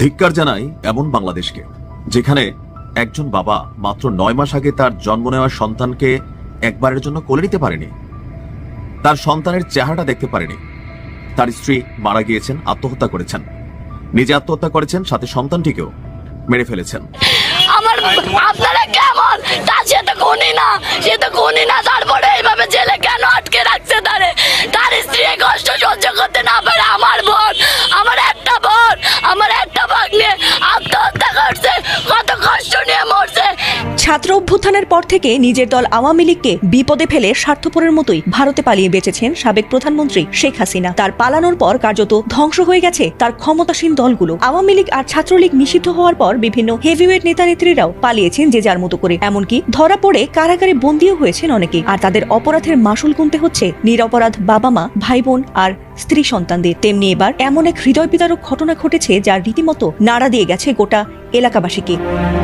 ধিক্কার জানাই এমন বাংলাদেশকে, যেখানে একজন বাবা মাত্র 9 মাস আগে তার জন্ম নেওয়া সন্তানকে একবারের জন্য কোলে নিতে পারেনি, তার সন্তানের চেহারাটা দেখতে পারেনি। তার স্ত্রী মারা গিয়েছেন, আত্মহত্যা করেছেন, নিজে আত্মহত্যা করেছেন, সাথে সন্তানটিকেও মেরে ফেলেছেন। আমার আপনারা কেমন? সে তো খুনি না, তারপরে এইভাবে জেলে কেন আটকে রাখছে তারে? তার স্ত্রী কষ্ট সহ্য করতে না পারে। আমার বোন, আমার একটা বোন, আমার একটা ভাগ্নে আত্মহত্যা করছে, কত কষ্ট নিয়ে মরছে। ছাত্র অভ্যুত্থানের পর থেকে নিজের দল আওয়ামী লীগকে বিপদে ফেলে স্বার্থপরের মতোই ভারতে পালিয়ে বেঁচেছেন সাবেক প্রধানমন্ত্রী শেখ হাসিনা। তার পালানোর পর কার্যত ধ্বংস হয়ে গেছে তার ক্ষমতাসীন দলগুলো। আওয়ামী লীগ আর ছাত্রলীগ নিষিদ্ধ হওয়ার পর বিভিন্ন হেভিওয়েট নেতা নেত্রীরাও পালিয়েছেন যে যার মতো করে। এমনকি ধরা পড়ে কারাগারে বন্দীও হয়েছেন অনেকে। আর তাদের অপরাধের মাসুল গুনতে হচ্ছে নিরপরাধ বাবা মা, ভাই বোন আর স্ত্রী সন্তানদের। তেমনি এবার এমন এক হৃদয় বিদারক ঘটনা ঘটেছে যা রীতিমতো নাড়া দিয়ে গেছে গোটা এলাকাবাসীকে।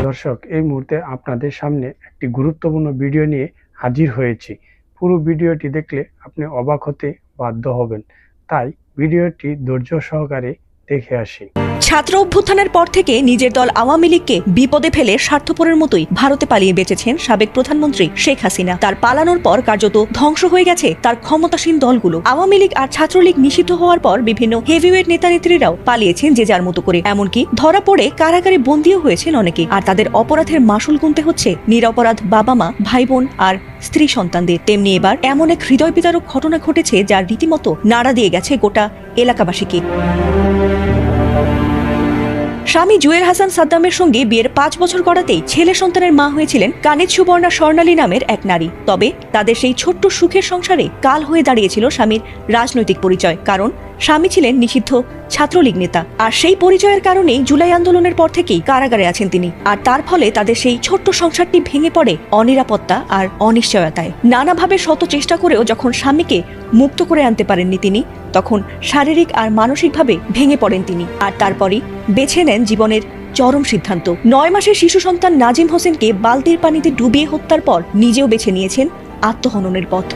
দর্শক, এই মুহূর্তে আপনাদের সামনে একটি গুরুত্বপূর্ণ ভিডিও নিয়ে হাজির হয়েছি। পুরো ভিডিওটি দেখলে আপনি অবাক হতে বাধ্য হবেন, তাই ভিডিওটি ধৈর্য সহকারে দেখে আসি। ছাত্র অভ্যুত্থানের পর থেকে নিজের দল আওয়ামী লীগকে বিপদে ফেলে স্বার্থপরের মতোই ভারতে পালিয়ে বেঁচেছেন সাবেক প্রধানমন্ত্রী শেখ হাসিনা। তার পালানোর পর কার্যত ধ্বংস হয়ে গেছে তার ক্ষমতাসীন দলগুলো। আওয়ামী লীগ আর ছাত্রলীগ নিষিদ্ধ হওয়ার পর বিভিন্ন হেভিওয়েট নেতা নেত্রীরাও পালিয়েছেন যে যার মতো করে। এমনকি ধরা পড়ে কারাগারে বন্দীও হয়েছেন অনেকে। আর তাদের অপরাধের মাসুল গুনতে হচ্ছে নিরপরাধ বাবা মা, ভাই বোন আর স্ত্রী সন্তানদের। তেমনি এবার এমন এক হৃদয় বিদারক ঘটনা ঘটেছে যা রীতিমতো নাড়া দিয়ে গেছে গোটা এলাকাবাসীকে। স্বামী জুয়েল হাসান সাদ্দামের সঙ্গে বিয়ের 5 বছর গড়াতেই ছেলে সন্তানের মা হয়েছিলেন কানিজ সুবর্ণা স্বর্ণালী নামের এক নারী। তবে তাদের সেই ছোট্ট সুখের সংসারে কাল হয়ে দাঁড়িয়েছিল স্বামীর রাজনৈতিক পরিচয়। কারণ স্বামী ছিলেন নিষিদ্ধ ছাত্রলীগ নেতা, আর সেই পরিচয়ের কারণেই জুলাই আন্দোলনের পর থেকেই কারাগারে আছেন তিনি। আর তার ফলে তাদের সেই ছোট্ট সংসারটি ভেঙে পড়ে অনিরাপত্তা আর অনিশ্চয়তায়। নানাভাবে শত চেষ্টা করেও যখন স্বামীকে মুক্ত করে আনতে পারেননি তিনি, তখন শারীরিক আর মানসিকভাবে ভেঙে পড়েন তিনি। আর তারপরই বেছে নেন জীবনের চরম সিদ্ধান্ত। 9 মাসের শিশু সন্তান নাজিম হোসেনকে বালতির পানিতে ডুবিয়ে হত্যার পর নিজেও বেছে নিয়েছেন আত্মহননের পথ।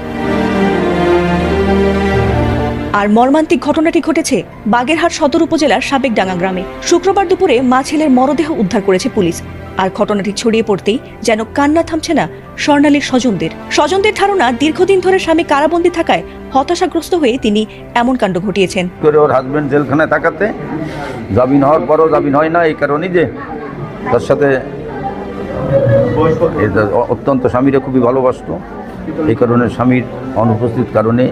আর মর্মান্তিক ঘটনাটি ঘটেছে বাগেরহাট সদর উপজেলার সাবেকডাঙ্গা গ্রামে। শুক্রবার দুপুরে মা ছেলের মরদেহ উদ্ধার করেছে পুলিশ। আর ঘটনাটি ছড়িয়ে পড়তেই যেন কান্না থামছে না স্বর্ণালীর স্বজনদের ধারণা, দীর্ঘদিন ধরে স্বামী কারাবন্দী থাকায় হতাশাগ্রস্ত হয়ে তিনি এমন কাণ্ড ঘটিয়েছেন। ওর হাজবেন্ড জেলখানায় থাকাতে জামিন হওয়ার পরও জামিন হয় না, এই কারণেই যে তার সাথে অত্যন্ত স্বামীরা খুবই ভালোবাসত, এই কারণে স্বামীর অনুপস্থিত কারণে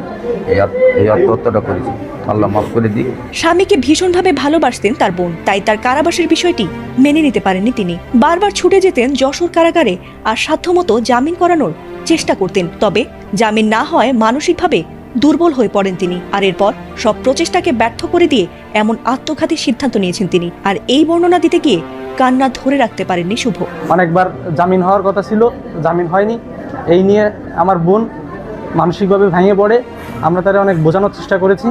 এই আত্মহত্যাটা করেছে। আল্লাহ মাফ করে দিই। স্বামীকে ভীষণভাবে ভালোবাসতেন তার বোন, তাই তার কারাবাসের বিষয়টি মেনে নিতে পারেননি তিনি। বারবার ছুটে যেতেন যশোর কারাগারে আর সাধ্যমতো জামিন করানোর চেষ্টা করতেন। তবে জামিন না হয় মানসিকভাবে দুর্বল হয়ে পড়েন তিনি। আর এরপর সব প্রচেষ্টাকে ব্যর্থ করে দিয়ে এমন আত্মঘাতী সিদ্ধান্ত নিয়েছেন তিনি। আর এই বর্ণনা দিতে গিয়ে কান্না ধরে রাখতে পারেননি শুভ। অনেকবার জামিন হওয়ার কথা ছিল, জামিন হয়নি। এই নিয়ে আমার বোন মানসিকভাবে ভেঙে পড়ে। আমরা তারা অনেক বোঝানোর চেষ্টা করেছি,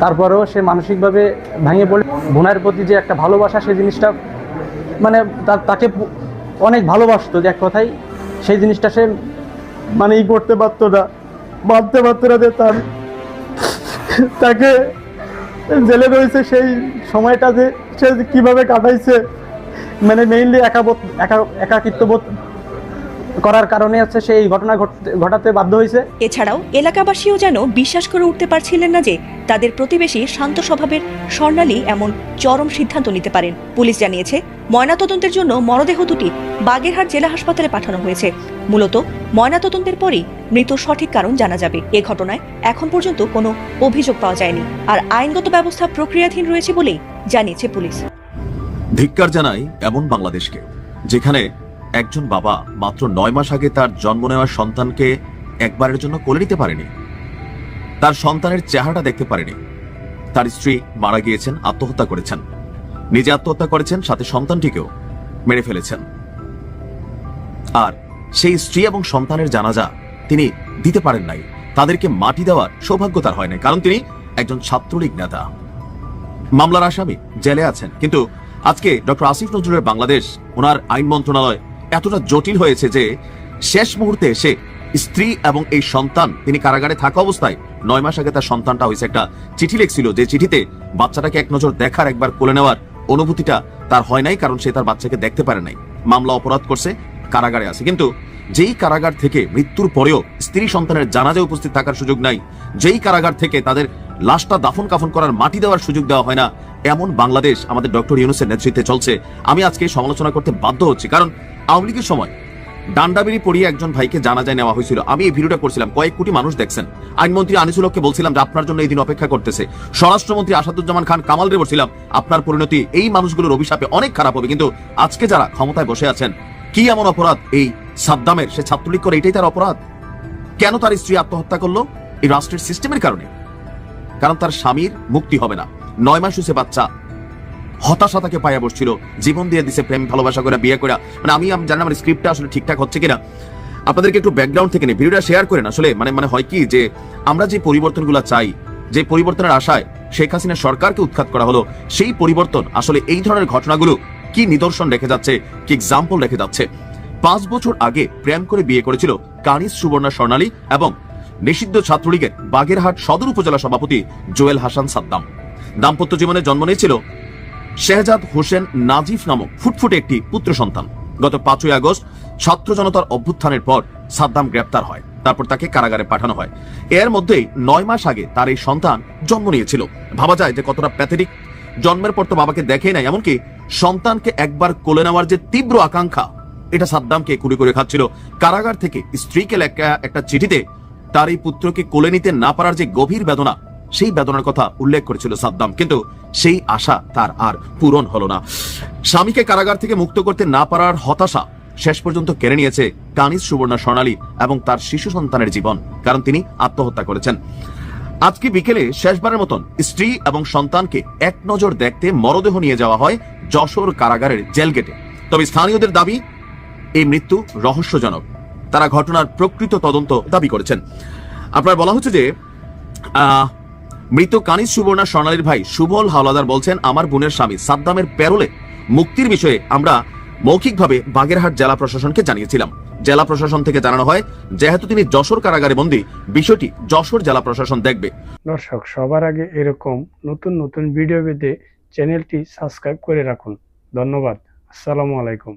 তারপরেও সে মানসিকভাবে ভেঙে পড়ে। বোনের প্রতি যে একটা ভালোবাসা, সেই জিনিসটা মানে তাকে অনেক ভালোবাসতো, যে এক কথাই সেই জিনিসটা সে মানে করতে পারতো না, মানতে পারতো না যে তাকে জেলে রয়েছে। সেই সময়টা যে সে কীভাবে কাটাইছে, মানে মেইনলি একাকিত্ববোধ করার কারণে হচ্ছে সেই ঘটনা ঘটাতে বাধ্য হয়েছে। এছাড়াও এলাকাবাসীও যেন বিশ্বাস করে উঠতে পারছিলেন না যে তাদের প্রতিবেশী শান্ত স্বভাবের স্বর্ণালী এমন চরম সিদ্ধান্ত নিতে পারেন। পুলিশ জানিয়েছে ময়নাতদন্তের জন্য মরদেহ দুটি বাগেরহাট জেলা হাসপাতালে পাঠানো হয়েছে। মূলত ময়নাতদন্তের পরই মৃত্যুর সঠিক কারণ জানা যাবে। এ ঘটনায় এখন পর্যন্ত কোনো অভিযোগ পাওয়া যায়নি, আর আইনগত ব্যবস্থা প্রক্রিয়াধীন রয়েছে বলেই জানিয়েছে পুলিশ। ধিক্কার জানাই এমন বাংলাদেশকে, যেখানে একজন বাবা মাত্র 9 মাস আগে তার জন্ম নেওয়া সন্তানকে একবারের জন্য কোলে নিতে পারেনি, তার সন্তানের চেহারাটা দেখতে পারেনি। তার স্ত্রী মারা গিয়েছেন, আত্মহত্যা করেছেন, নিজে আত্মহত্যা করেছেন, সাথে সন্তানটিকেও মেরে ফেলেছেন। আর সেই স্ত্রী এবং সন্তানের জানাজা তিনি দিতে পারেন নাই, তাদেরকে মাটি দেওয়ার সৌভাগ্য তার হয় নাই, কারণ তিনি একজন ছাত্রলীগ নেতা। মামলার আসামি জেলে আছেন। কিন্তু আজকে ডক্টর আসিফ নজরুলের বাংলাদেশ, ওনার আইন মন্ত্রণালয় এতটা জটিল হয়েছে যে শেষ মুহূর্তে এসে স্ত্রী এবং এই সন্তান, তিনি কারাগারে থাকা অবস্থায় 9 মাস আগে তার সন্তানটা হয়েছে, একটা চিঠি লিখছিল, যে চিঠিতে বাচ্চাটাকে এক নজর দেখার, একবার কোলে নেওয়ার অনুভূতিটা তার হয় নাই, কারণ সে তার বাচ্চাকে দেখতে পারে নাই। মামলা অপরাধ করছে, কারাগারে আছে। কিন্তু যেই কারাগার থেকে মৃত্যুর পরেও স্ত্রী সন্তানের জানাজায় উপস্থিত থাকার সুযোগ নাই, যেই কারাগার থেকে তাদের লাশটা দাফন কাফন করার মাটি দেওয়ার সুযোগ দেওয়া হয় না, এমন বাংলাদেশ আমাদের ডক্টর ইউনূসের নেতৃত্বে চলছে। আমি আজকে সমালোচনা করতে বাধ্য হচ্ছি, কারণ আওয়ামী লীগের সময় ডান্ডাবেরি পড়িয়ে একজন ভাইকে জানাজায় নেওয়া হয়েছিল। আমি এই ভিডিওটা করছিলাম, কয়েক কোটি মানুষ দেখছেন। আইনমন্ত্রী আনিসুল হককে বলছিলাম যে আপনার জন্য এই দিন অপেক্ষা করতেছে। স্বরাষ্ট্রমন্ত্রী আসাদুজ্জামান খান কামাল রে বলছিলাম আপনার পরিণতি এই মানুষগুলোর অভিশাপে অনেক খারাপ হবে। কিন্তু আজকে যারা ক্ষমতায় বসে আছেন, কি এমন অপরাধ এই সাদ্দামের? সে ছাত্রলীগ করে, এটাই তার অপরাধ। কেন তার স্ত্রী আত্মহত্যা করলো? এই রাষ্ট্রের সিস্টেমের কারণে। কারণ তার স্বামীর মুক্তি হবে না। 9 মাস হয়েছে বাচ্চা, হতাশা তাকে পাইয়া বসছিল, জীবন দিয়ে দিছে, প্রেম ভালোবাসা করে বিয়ে করে। মানে আমি জানি আমার স্ক্রিপ্টটা আসলে ঠিকঠাক হচ্ছে কিনা, আপনাদেরকে একটু ব্যাকগ্রাউন্ড থেকে নিয়ে ভিডিওটা শেয়ার করেন। আসলে মানে হয় কি যে আমরা যে পরিবর্তনগুলো চাই, যে পরিবর্তনের আশায় শেখ হাসিনা সরকারকে উৎখাত করা হলো, সেই পরিবর্তন আসলে এই ধরনের ঘটনাগুলো কি নিদর্শন রেখে যাচ্ছে, কি এক্সাম্পল রেখে যাচ্ছে। 5 বছর আগে প্রেম করে বিয়ে করেছিল কানিজ সুবর্ণা স্বর্ণালী এবং নিষিদ্ধ ছাত্রলীগের বাগেরহাট সদর উপজেলা সভাপতি জুয়েল হাসান সাদ্দাম। দাম্পত্য জীবনে জন্ম নিয়েছিল শেহজাদ হোসেন নাজিফ নামক ফুটফুটে একটি পুত্র সন্তান। গত 5ই আগস্ট ছাত্র জনতার অভ্যুত্থানের পর সাদ্দাম গ্রেপ্তার হয়, তারপর তাকে কারাগারে পাঠানো হয়। এর মধ্যেই 9 মাস আগে তার এই সন্তান জন্ম নিয়েছিল। ভাবা যায় যে কতটা প্যাথেটিক। জন্মের পর তো বাবাকে দেখেই নাই, এমনকি সন্তানকে একবার কোলে নেওয়ার যে তীব্র আকাঙ্ক্ষা, এটা সাদ্দামকে কুড়ি করে খাচ্ছিল। কারাগার থেকে স্ত্রীকে লেখা একটা চিঠিতে তার এই পুত্রকে কোলে নিতে না পারার যে গভীর বেদনা, সেই বেদনার কথা উল্লেখ করেছিল সাদ্দাম। কিন্তু সেই আশা তার আর পূরণ হলো না। স্বামীকে কারাগার থেকে মুক্ত করতে না পারার হতাশা শেষ পর্যন্ত কেড়ে নিয়েছে কানিজ সুবর্ণা স্বর্ণালী এবং তার শিশু সন্তানের জীবন, কারণ তিনি আত্মহত্যা করেছেন। আজকে বিকেলে শেষবারের মতন স্ত্রী এবং সন্তানকে এক নজর দেখতে মরদেহ নিয়ে যাওয়া হয় যশোর কারাগারের জেল গেটে। তবে স্থানীয়দের দাবি এই মৃত্যু রহস্যজনক। তারা ঘটনার প্রকৃত তদন্ত দাবি করেছেন। আপনার বলা হচ্ছে যে মৃত কানিজ সুবর্ণা স্বর্ণালীর ভাই সুবল হাওলাদার বলছেন, আমার বোনের স্বামী সাদ্দামের প্যারোলে মুক্তির বিষয়ে আমরা মৌখিকভাবে বাগেরহাট জেলা প্রশাসনকে জানিয়েছিলাম। জেলা প্রশাসন থেকে জানানো হয় যেহেতু তিনি যশোর কারাগারে বন্দী, বিষয়টি যশোর জেলা প্রশাসন দেখবে। দর্শক, সবার আগে এরকম নতুন নতুন ভিডিও পেতে চ্যানেলটি সাবস্ক্রাইব করে রাখুন। ধন্যবাদ। আসসালামু আলাইকুম।